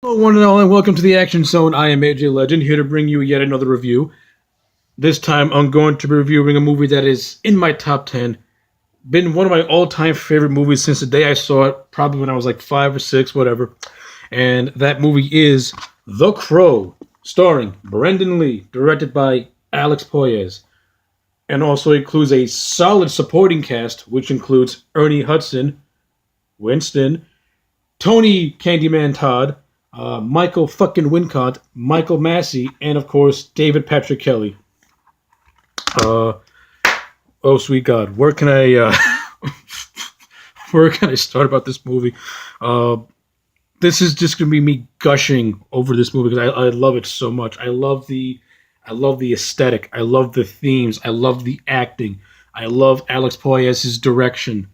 Hello, one and all, and welcome to the Action Zone. I am AJ Legend, here to bring you yet another review. This time, I'm going to be reviewing a movie that is in my top 10. Been one of my all time favorite movies since the day I saw it, probably when I was like 5 or 6, whatever. And that movie is The Crow, starring Brendan Lee, directed by Alex Poyes, and also includes a solid supporting cast, which includes Ernie Hudson, Winston, Tony Candyman Todd, Michael fucking Wincott, Michael Massey, and of course David Patrick Kelly. Uh, oh sweet God, where can I where can I start about this movie? Uh, this is just gonna be me gushing over this movie because I love it so much. I love the aesthetic. I love the themes. I love the acting. I love Alex Poyes' direction.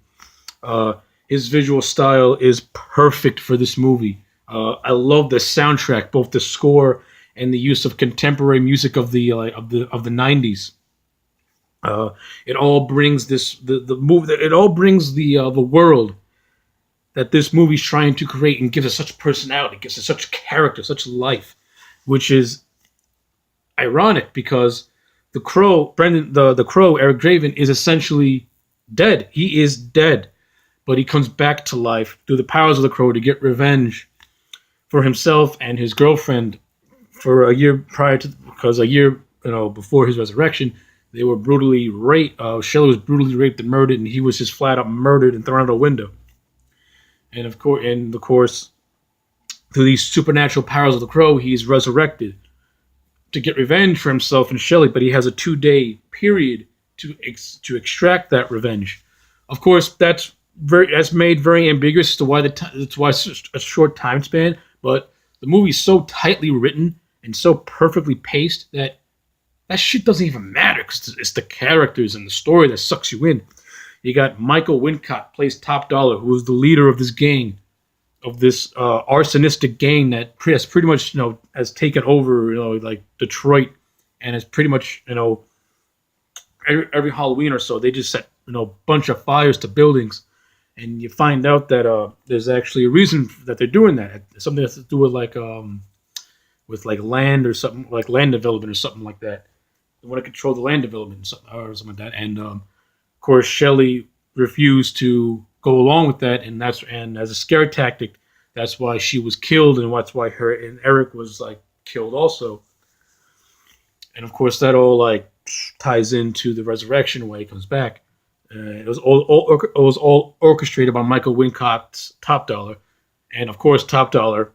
Uh, his visual style is perfect for this movie. I love the soundtrack, both the score and the use of contemporary music of the '90s. Uh, it all brings the movie. It all brings the world that this movie's trying to create and gives it such personality, gives it such character, such life, which is ironic because the Crow, Eric Draven, is essentially dead. He is dead, but he comes back to life through the powers of the Crow to get revenge for himself and his girlfriend for a year prior to, because a year before his resurrection, they were brutally raped. Shelley was brutally raped and murdered, and he was just flat out murdered and thrown out a window. And of course, through these supernatural powers of the Crow, he's resurrected to get revenge for himself and Shelley. But he has a 2-day period to extract that revenge. Of course, that's made very ambiguous as to why that's why it's a short time span. But the movie's so tightly written and so perfectly paced that that shit doesn't even matter because it's the characters and the story that sucks you in. You got Michael Wincott plays Top Dollar, who is the leader of this gang, of this arsonistic gang that has pretty much has taken over like Detroit, and has pretty much every Halloween or so they just set bunch of fires to buildings, and you find out that there's actually a reason that they're doing that. It's something that's to do with like land or something, like land development or something like that. They want to control the land development or something like that. And of course, Shelley refused to go along with that, and as a scare tactic, that's why she was killed, and that's why her and Eric was like killed also. And of course, that all like ties into the resurrection when he comes back. It was all orchestrated by Michael Wincott's Top Dollar, and of course, Top Dollar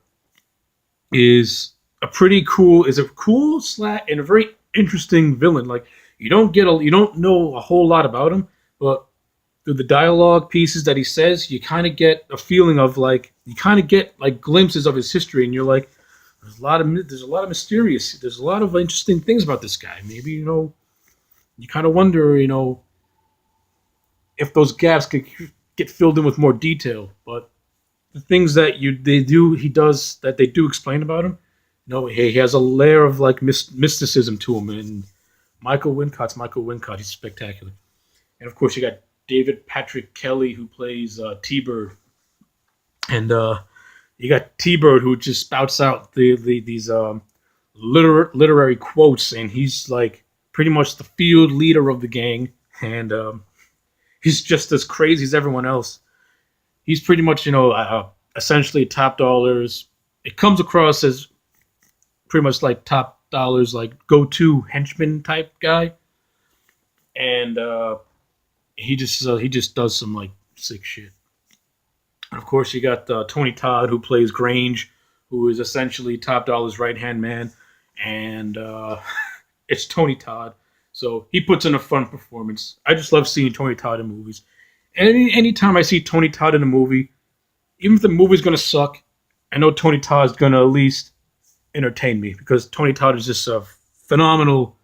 is a cool slash and a very interesting villain. Like you don't know a whole lot about him, but through the dialogue pieces that he says, you kind of get a feeling of like you kind of get like glimpses of his history, and you're like, there's a lot of mysterious, there's a lot of interesting things about this guy. Maybe you kind of wonder if those gaps could get filled in with more detail, but the things that he does that they do explain about him. He has a layer of like mysticism to him, and Michael Wincott. He's spectacular, and of course you got David Patrick Kelly who plays T-Bird, and you got T-Bird who just spouts out these literary quotes, and he's like pretty much the field leader of the gang, and he's just as crazy as everyone else. He's pretty much essentially Top Dollars. It comes across as pretty much like Top Dollar's like go-to henchman type guy, and he just does some like sick shit. And of course, you got Tony Todd who plays Grange, who is essentially Top Dollar's right hand man, and it's Tony Todd, so he puts in a fun performance. I just love seeing Tony Todd in movies. Anytime I see Tony Todd in a movie, even if the movie's gonna suck, I know Tony Todd's gonna at least entertain me because Tony Todd is just a phenomenal,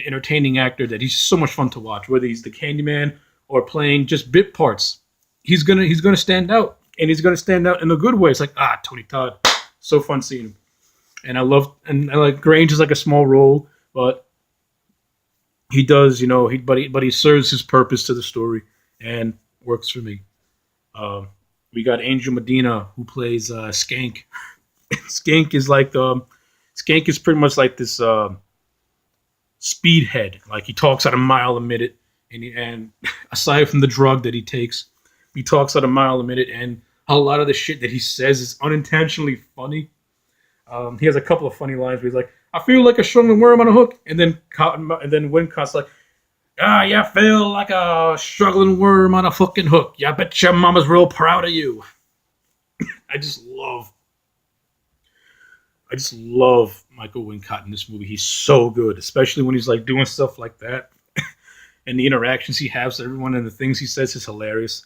entertaining actor that he's just so much fun to watch. Whether he's the Candyman or playing just bit parts, he's gonna stand out, and he's gonna stand out in a good way. It's like Tony Todd, so fun seeing him, and I like Grange is like a small role, but he does he serves his purpose to the story and works for me. Um, we got Angel Medina who plays Skank. Skank is like Skank is pretty much like this speedhead. Like he talks at a mile a minute, and aside from the drug that he takes, he talks at a mile a minute, and a lot of the shit that he says is unintentionally funny. He has a couple of funny lines where he's like, "I feel like a struggling worm on a hook," and then Wincott's like, "Ah, you feel like a struggling worm on a fucking hook. Yeah, I bet your mama's real proud of you." I just love I just love Michael Wincott in this movie. He's so good, especially when he's like doing stuff like that, and the interactions he has with everyone and the things he says is hilarious.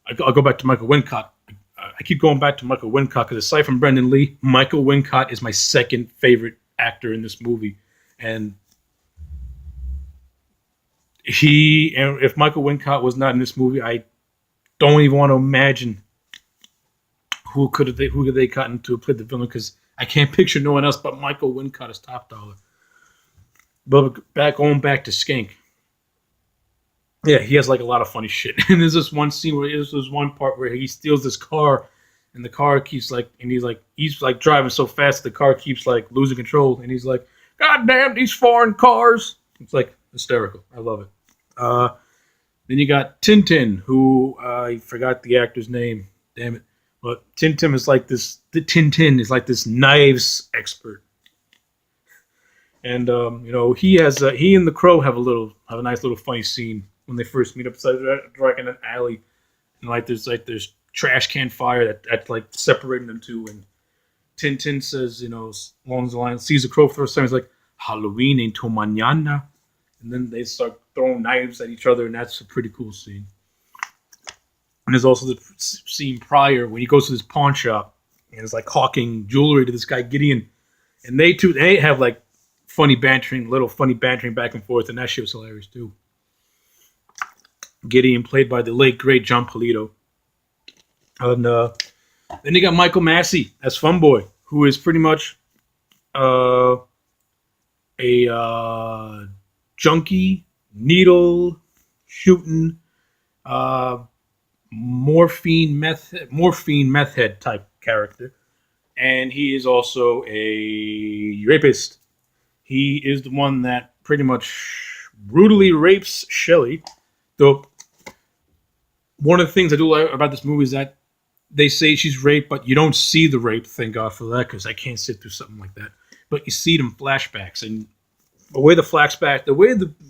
I'll go back to Michael Wincott. I keep going back to Michael Wincott because aside from Brendan Lee, Michael Wincott is my second favorite actor in this movie, and if Michael Wincott was not in this movie, I don't even want to imagine who could they gotten to play the villain, because I can't picture no one else but Michael Wincott as top dollar. But going back to Skank, yeah, he has like a lot of funny shit. And there's this one scene where there's this one part where he steals this car, and the car keeps like, and he's like driving so fast the car keeps like losing control, and he's like, "God damn these foreign cars!" It's like hysterical. I love it. Then you got Tintin, who I forgot the actor's name. Damn it. But Tintin is like this. The Tintin is like this knives expert, and he and the Crow have a nice little funny scene when they first meet up. So they're like in an alley, and there's trash can fire that's like separating them two. And Tintin says, along the line, sees the Crow for the first time. He's like, "Halloween into mañana," and then they start throwing knives at each other, and that's a pretty cool scene. And there's also the scene prior when he goes to this pawn shop and is like hawking jewelry to this guy Gideon, and they have like funny bantering back and forth, and that shit was hilarious too. Gideon, played by the late great John Polito, and then you got Michael Massey as Funboy, who is pretty much a junkie, needle shooting. Morphine meth head type character, and he is also a rapist. He is the one that pretty much brutally rapes Shelley. Though one of the things I do like about this movie is that they say she's raped, but you don't see the rape. Thank God for that, because I can't sit through something like that. But you see them flashbacks, and the way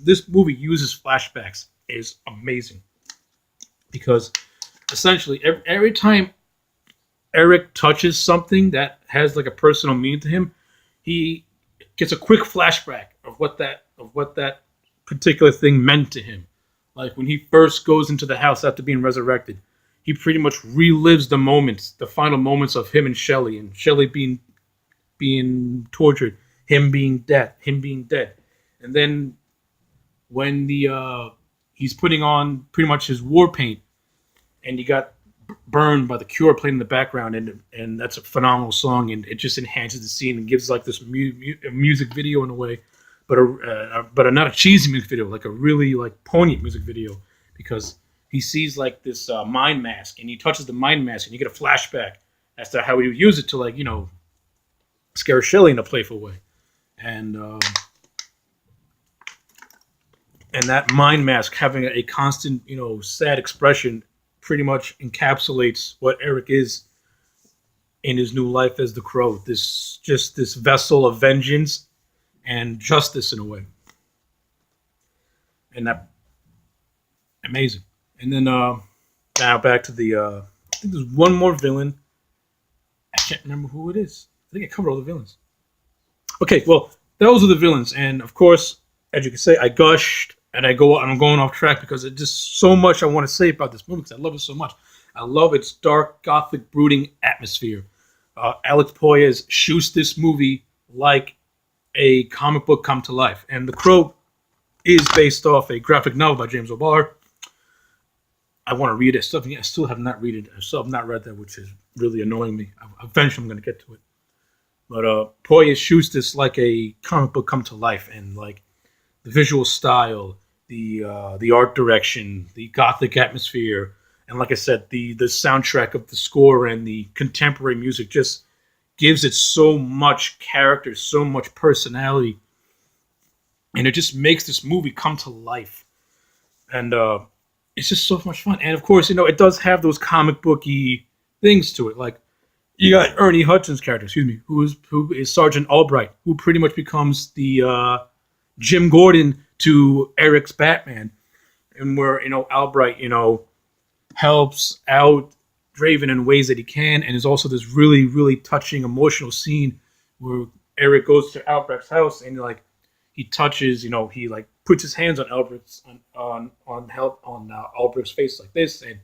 this movie uses flashbacks is amazing. Because essentially, every time Eric touches something that has like a personal meaning to him, he gets a quick flashback of what that particular thing meant to him. Like when he first goes into the house after being resurrected, he pretty much relives the final moments of him and Shelley being tortured, him being dead, and then when he's putting on pretty much his war paint, and you got Burned by The Cure playing in the background, and that's a phenomenal song, and it just enhances the scene and gives like this music video in a way, but not a cheesy music video, like a really like poignant music video, because he sees like this mind mask, and he touches the mind mask, and you get a flashback as to how he would use it to scare Shelley in a playful way, and that mind mask having a constant sad expression pretty much encapsulates what Eric is in his new life as the Crow. This vessel of vengeance and justice in a way. And that amazing. And then now back to I think there's one more villain. I can't remember who it is. I think I covered all the villains. Okay, well, those are the villains, and of course, as you can say, I gushed. And I'm going off track because it's just so much I want to say about this movie, because I love it so much. I love its dark, gothic, brooding atmosphere. Alex Proyas shoots this movie like a comic book come to life. And The Crow is based off a graphic novel by James O'Barr. I want to read it. I still have not read it. I still have not read that, which is really annoying me. Eventually I'm going to get to it. But Proyas shoots this like a comic book come to life, and like the visual style, the art direction, the gothic atmosphere, and like I said, the soundtrack of the score and the contemporary music just gives it so much character, so much personality, and it just makes this movie come to life. And it's just so much fun. And of course, it does have those comic booky things to it. Like you got Ernie Hudson's character, who is Sergeant Albright, who pretty much becomes the Jim Gordon to Eric's Batman, and where Albright helps out Draven in ways that he can, and there's also this really really touching emotional scene where Eric goes to Albright's house and he touches, he puts his hands on Albert's on Albert's face like this, and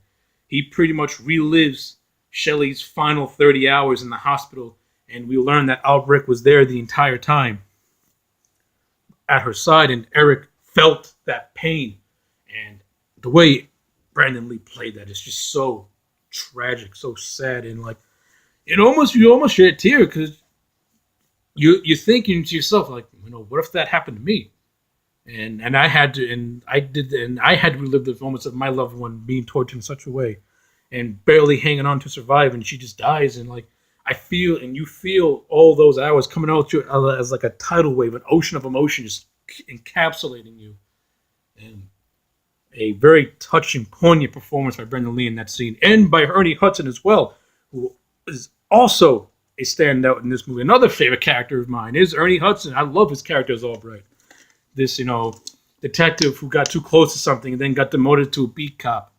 he pretty much relives Shelley's final 30 hours in the hospital, and we learn that Albrecht was there the entire time at her side, and Eric felt that pain, and the way Brandon Lee played that is just so tragic, so sad, and you almost shed a tear because you're thinking to yourself what if that happened to me? And I had to, and I had to relive the moments of my loved one being tortured in such a way, and barely hanging on to survive, and she just dies, and I feel, and you feel all those hours coming out to you as like a tidal wave, an ocean of emotion just encapsulating you, and a very touching, poignant performance by Brendan Lee in that scene, and by Ernie Hudson as well, who is also a standout in this movie. Another favorite character of mine is Ernie Hudson. I love his character as Albright. This, detective who got too close to something and then got demoted to a beat cop.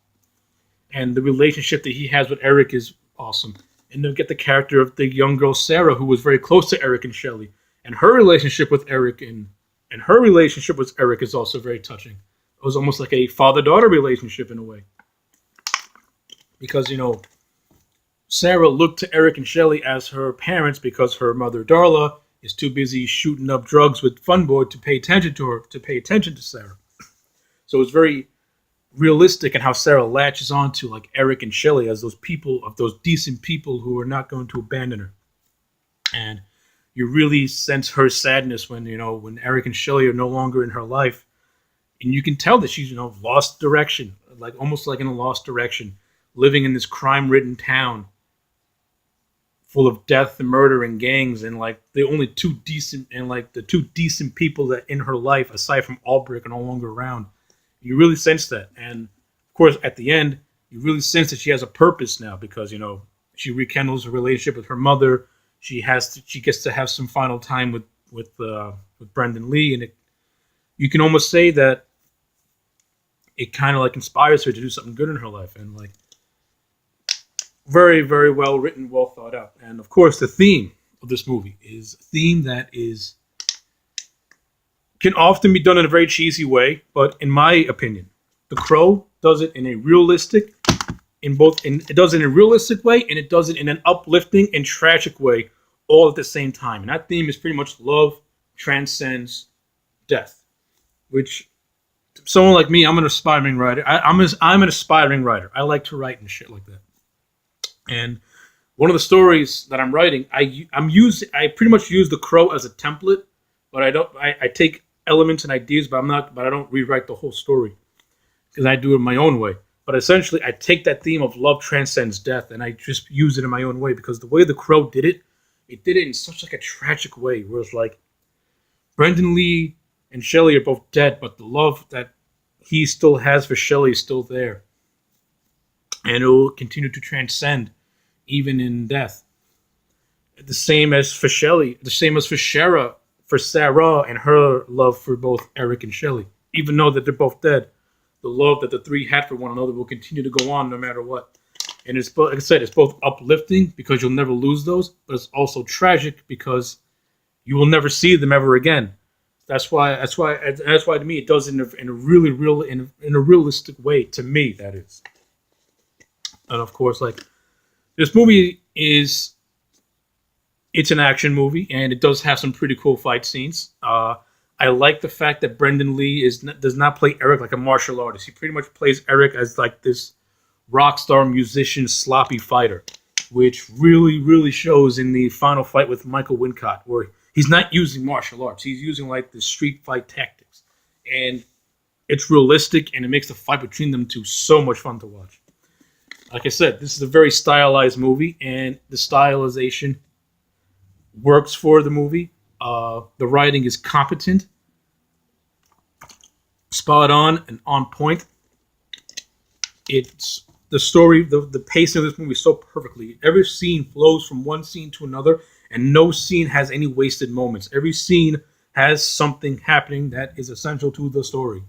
And the relationship that he has with Eric is awesome. And then get the character of the young girl Sarah, who was very close to Eric and Shelley. And her relationship with Eric and her relationship with Eric is also very touching. It was almost like a father-daughter relationship in a way. Because, Sarah looked to Eric and Shelley as her parents because her mother, Darla, is too busy shooting up drugs with Funboard to pay attention to her, to pay attention to Sarah. So it's very realistic in how Sarah latches on to Eric and Shelley as those decent people who are not going to abandon her. And you really sense her sadness when Eric and Shelley are no longer in her life, and you can tell that she's lost direction, almost like in a lost direction, living in this crime-ridden town full of death and murder and gangs, and the only two decent people that in her life aside from Albrecht are no longer around. You really sense that, and of course at the end you really sense that she has a purpose now because she rekindles her relationship with her mother. She gets to have some final time with Brendan Lee, and you can almost say that it kind of inspires her to do something good in her life, and very, very well written, well thought out. And of course, the theme of this movie is a theme that can often be done in a very cheesy way, but in my opinion, The Crow does it in a realistic, it does it in a realistic way, and it does it in an uplifting and tragic way, all at the same time. And that theme is pretty much love transcends death, which someone like me, I'm an aspiring writer. I'm an aspiring writer. I like to write and shit like that. And one of the stories that I'm writing, I pretty much use The Crow as a template, but I take elements and ideas, but I don't rewrite the whole story because I do it my own way. But essentially, I take that theme of love transcends death, and I just use it in my own way because the way The Crow did it did it in such a tragic way, where it's Brendan Lee and Shelley are both dead, but the love that he still has for Shelley is still there, and it will continue to transcend even in death. The same as for Shelley, the same as for Sarah and her love for both Eric and Shelley. Even though that they're both dead, the love that the three had for one another will continue to go on no matter what. And it's, like I said, it's both uplifting because you'll never lose those, but it's also tragic because you will never see them ever again. That's why to me it does it in a really in a realistic way, to me, that is. And of course, this movie it's an action movie, and it does have some pretty cool fight scenes. I like the fact that Brendan Lee does not play Eric like a martial artist. He pretty much plays Eric as this rock star musician, sloppy fighter, which really, really shows in the final fight with Michael Wincott, where he's not using martial arts. He's using the street fight tactics, and it's realistic, and it makes the fight between them two so much fun to watch. Like I said, this is a very stylized movie, and the stylization works for the movie. The writing is competent, spot on, and on point. It's the story, the pacing of this movie is so perfectly. Every scene flows from one scene to another, and no scene has any wasted moments. Every scene has something happening that is essential to the story.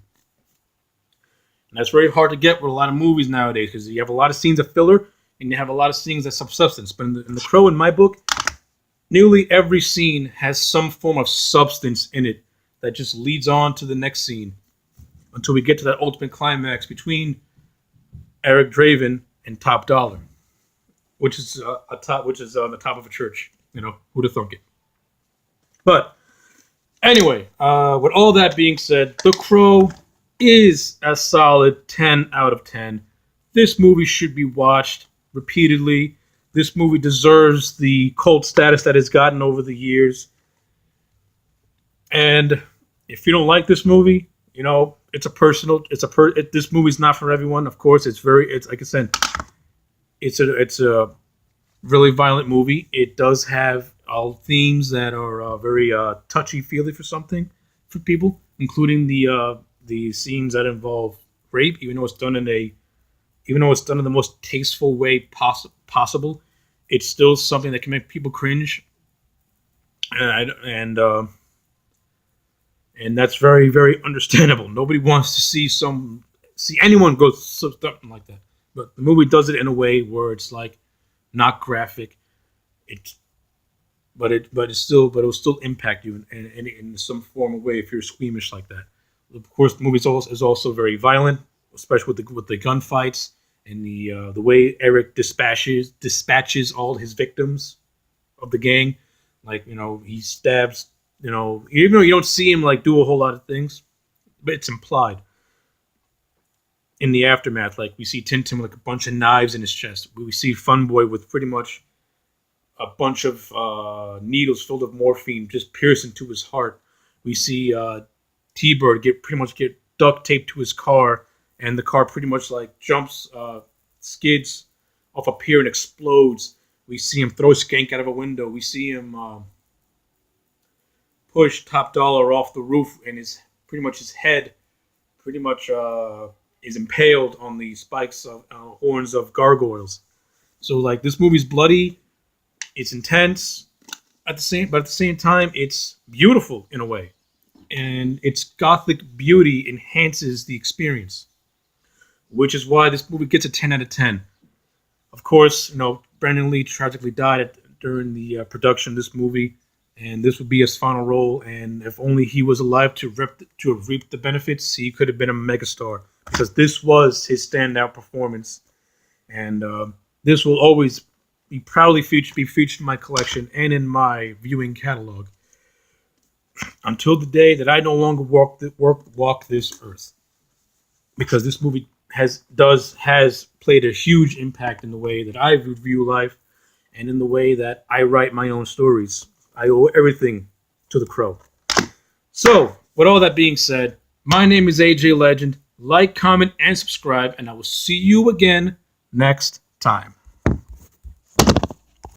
And that's very hard to get with a lot of movies nowadays because you have a lot of scenes of filler and you have a lot of scenes of substance. But in the Crow, in my book, nearly every scene has some form of substance in it that just leads on to the next scene until we get to that ultimate climax between Eric Draven and Top Dollar, which is on the top of a church. You know, who'd have thunk it? But anyway, with all that being said, The Crow is a solid 10 out of 10. This movie should be watched repeatedly. This movie deserves the cult status that it's gotten over the years. And if you don't like this movie, you know, this movie's not for everyone. Of course, it's like I said, it's a really violent movie. It does have all themes that are very touchy-feely for people, including the scenes that involve rape, even though it's done in the most tasteful way possible. It's still something that can make people cringe, and that's very, very understandable. Nobody wants to see anyone go through something like that. But the movie does it in a way where it's like not graphic. But it will still impact you in some form of way if you're squeamish like that. Of course, the movie is also very violent, especially with the gunfights and the way Eric dispatches all his victims of the gang. Like, you know, he stabs, you know, even though you don't see him like do a whole lot of things, but it's implied in the aftermath. Like, we see Tintin with like a bunch of knives in his chest. We see Funboy with pretty much a bunch of needles filled with morphine just piercing to his heart. We see T-Bird pretty much get duct taped to his car, and the car pretty much like skids off a pier and explodes. We see him throw Skank out of a window. We see him push Top Dollar off the roof, and his head pretty much is impaled on the spikes of horns of gargoyles. So like, this movie's bloody, it's intense, but at the same time, it's beautiful in a way, and its gothic beauty enhances the experience, which is why this movie gets a 10 out of 10. Of course, you know, Brandon Lee tragically died during the production of this movie, and this would be his final role. And if only he was alive to have reaped the benefits, he could have been a megastar, because this was his standout performance. And this will always be proudly featured in my collection and in my viewing catalog until the day that I no longer walk this earth, because this movie has played a huge impact in the way that I view life and in the way that I write my own stories. I owe everything to The Crow. So, with all that being said, my name is AJ Legend. Like, comment, and subscribe, and I will see you again next time.